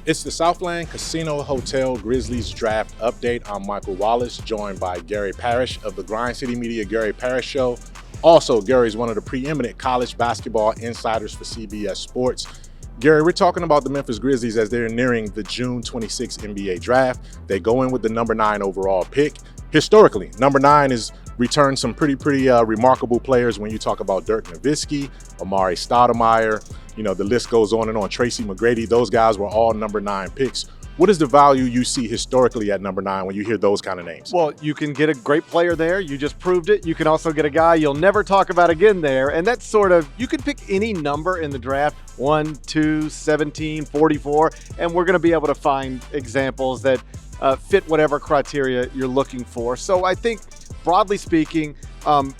It's the Southland Casino Hotel Grizzlies draft update. I'm Michael Wallace, joined by Gary Parrish of the Grind City Media Gary Parrish Show. Also, Gary is one of the preeminent college basketball insiders for CBS Sports. Gary, we're talking about the Memphis Grizzlies as they're nearing the June 26 NBA draft. They go in with the number 9 overall pick. Historically, number 9 has returned some pretty remarkable players when you talk about Dirk Nowitzki, Amari Stoudemire, the list goes on and on. Tracy McGrady, those guys were all number 9 picks. What is the value you see historically at number 9 when you hear those kind of names? Well, you can get a great player there. You just proved it. You can also get a guy you'll never talk about again there. And that's you can pick any number in the draft, 1, 2, 17, 44, and we're going to be able to find examples that fit whatever criteria you're looking for. So I think, broadly speaking,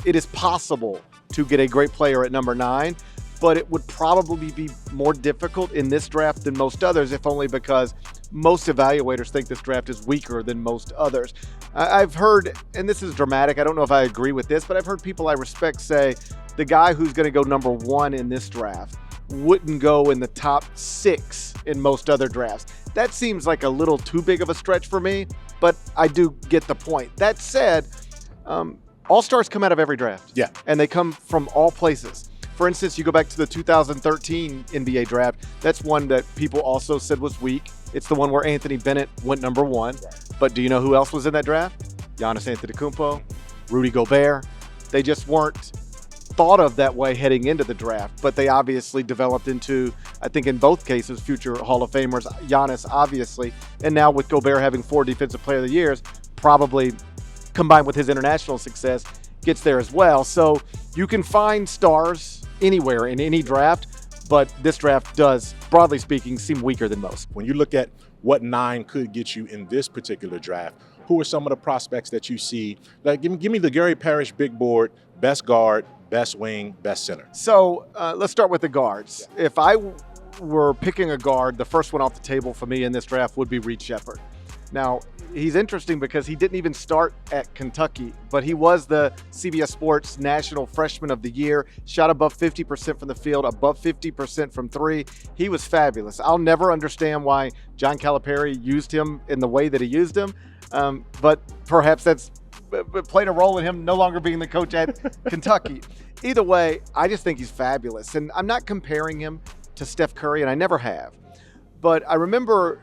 it is possible to get a great player at number 9, but it would probably be more difficult in this draft than most others, if only because most evaluators think this draft is weaker than most others. I've heard, and this is dramatic, I don't know if I agree with this, but I've heard people I respect say the guy who's going to go number 1 in this draft wouldn't go in the top 6 in most other drafts. That seems like a little too big of a stretch for me, but I do get the point. That said, all-stars come out of every draft. Yeah. And they come from all places. For instance, you go back to the 2013 NBA draft. That's one that people also said was weak. It's the one where Anthony Bennett went number 1. But do you know who else was in that draft? Giannis Antetokounmpo, Rudy Gobert. They just weren't thought of that way heading into the draft, but they obviously developed into, I think in both cases, future Hall of Famers. Giannis, obviously, and now with Gobert having 4 Defensive Player of the Years, probably combined with his international success, gets there as well. So you can find stars anywhere in any draft, but this draft does, broadly speaking, seem weaker than most. When you look at what 9 could get you in this particular draft, who are some of the prospects that you see? Like, give me the Gary Parrish big board, best guard, best wing, best center. So let's start with the guards. Yeah. If I were picking a guard, the first one off the table for me in this draft would be Reed Sheppard. Now, he's interesting because he didn't even start at Kentucky, but he was the CBS Sports National Freshman of the Year, shot above 50% from the field, above 50% from 3. He was fabulous. I'll never understand why John Calipari used him in the way that he used him, but perhaps that's played a role in him no longer being the coach at Kentucky. Either way, I just think he's fabulous. And I'm not comparing him to Steph Curry, and I never have. But I remember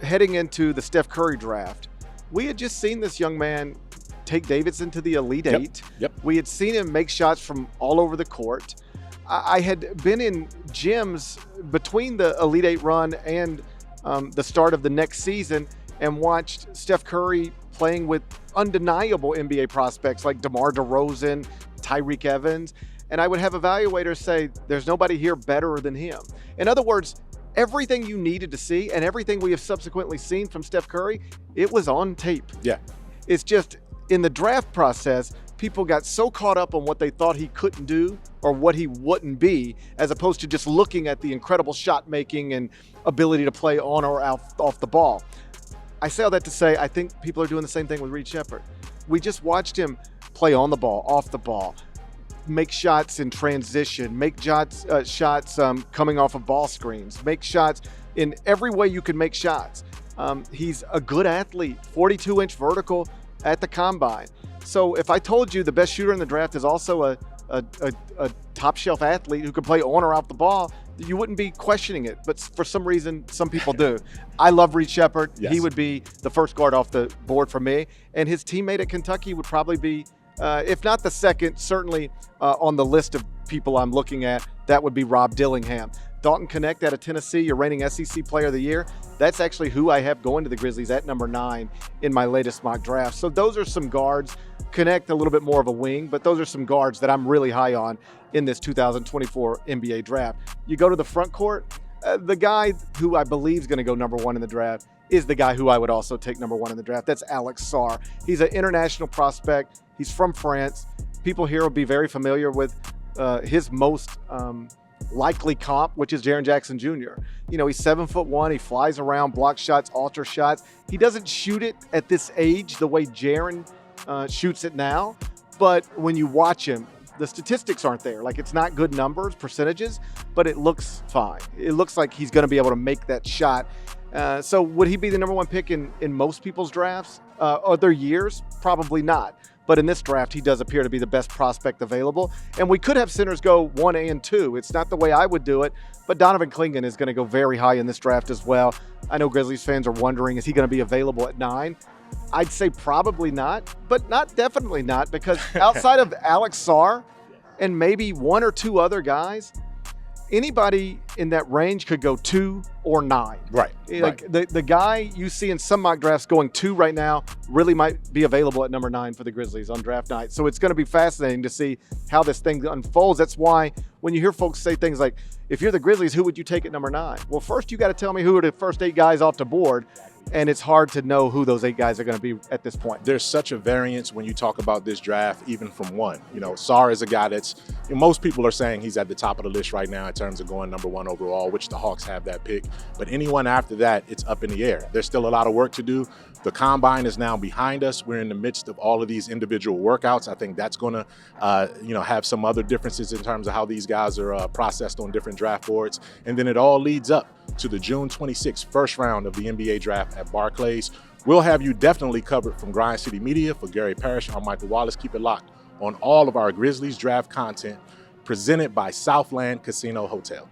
heading into the Steph Curry draft, we had just seen this young man take Davidson to the Elite Eight. Yep. We had seen him make shots from all over the court. I had been in gyms between the Elite Eight run and the start of the next season and watched Steph Curry playing with undeniable NBA prospects like DeMar DeRozan, Tyreek Evans, and I would have evaluators say, there's nobody here better than him. In other words, everything you needed to see and everything we have subsequently seen from Steph Curry, it was on tape. Yeah. It's just in the draft process, people got so caught up on what they thought he couldn't do or what he wouldn't be, as opposed to just looking at the incredible shot making and ability to play on or off the ball. I say all that to say, I think people are doing the same thing with Reed Sheppard. We just watched him play on the ball, off the ball, make shots in transition, make shots coming off of ball screens, make shots in every way you can make shots. He's a good athlete, 42-inch vertical at the combine. So if I told you the best shooter in the draft is also a top-shelf athlete who can play on or off the ball, you wouldn't be questioning it. But for some reason, some people do. I love Reed Sheppard. Yes. He would be the first guard off the board for me. And his teammate at Kentucky would probably be, if not the second, certainly on the list of people I'm looking at, that would be Rob Dillingham. Dalton Connect out of Tennessee, your reigning SEC Player of the Year. That's actually who I have going to the Grizzlies at number 9 in my latest mock draft. So those are some guards. Connect a little bit more of a wing, but those are some guards that I'm really high on in this 2024 NBA draft. You go to the front court, the guy who I believe is going to go number 1 in the draft is the guy who I would also take number 1 in the draft. That's Alex Sarr. He's an international prospect. He's from France. People here will be very familiar with his most likely comp, which is Jaren Jackson Jr. He's 7'1". He flies around, blocks shots, alters shots. He doesn't shoot it at this age the way Jaren shoots it now. But when you watch him, the statistics aren't there. Like, it's not good numbers, percentages, but it looks fine. It looks like he's going to be able to make that shot. So would he be the number one pick in most people's drafts? Other years? Probably not. But in this draft, he does appear to be the best prospect available. And we could have centers go 1A and 2. It's not the way I would do it, but Donovan Clingan is going to go very high in this draft as well. I know Grizzlies fans are wondering, is he going to be available at 9? I'd say probably not, but not definitely not, because outside of Alex Sarr and maybe one or two other guys, anybody in that range could go 2 or 9. Right. Like the guy you see in some mock drafts going 2 right now really might be available at number 9 for the Grizzlies on draft night. So it's going to be fascinating to see how this thing unfolds. That's why when you hear folks say things like, if you're the Grizzlies, who would you take at number 9? Well, first you got to tell me who are the first 8 guys off the board. And it's hard to know who those 8 guys are going to be at this point. There's such a variance when you talk about this draft, even from one. Sarr is a guy that's, most people are saying he's at the top of the list right now in terms of going number 1 overall, which the Hawks have that pick. But anyone after that, it's up in the air. There's still a lot of work to do. The combine is now behind us. We're in the midst of all of these individual workouts. I think that's going to, have some other differences in terms of how these guys are processed on different draft boards. And then it all leads up to the June 26th first round of the NBA draft at Barclays. We'll have you definitely covered from Grind City Media. For Gary Parrish, I'm Michael Wallace. Keep it locked on all of our Grizzlies draft content presented by Southland Casino Hotel.